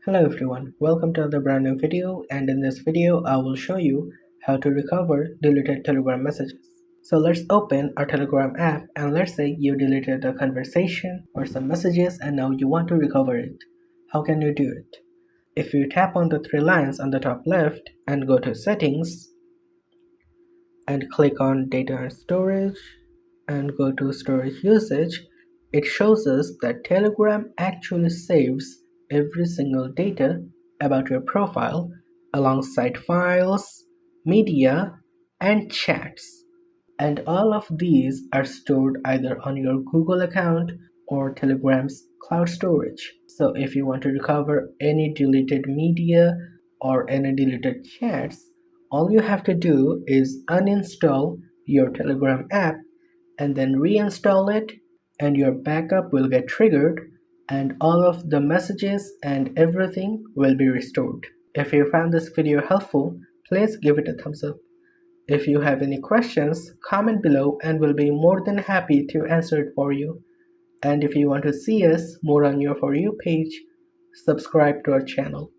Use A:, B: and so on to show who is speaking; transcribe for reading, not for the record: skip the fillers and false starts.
A: Hello everyone, welcome to another brand new video, and in this video I will show you how to recover deleted Telegram messages. So let's open our Telegram app and let's say you deleted a conversation or some messages and now you want to recover it. How can you do it? If you tap on the three lines on the top left and go to settings and click on data and storage and go to storage usage, it shows us that Telegram actually saves every single data about your profile alongside files, media, and chats. And all of these are stored either on your Google account or Telegram's cloud storage. So if you want to recover any deleted media or any deleted chats, all you have to do is uninstall your Telegram app and then reinstall it, and your backup will get triggered and all of the messages and everything will be restored. If you found this video helpful, please give it a thumbs up. If you have any questions, comment below and we'll be more than happy to answer it for you. And if you want to see us more on your For You page, subscribe to our channel.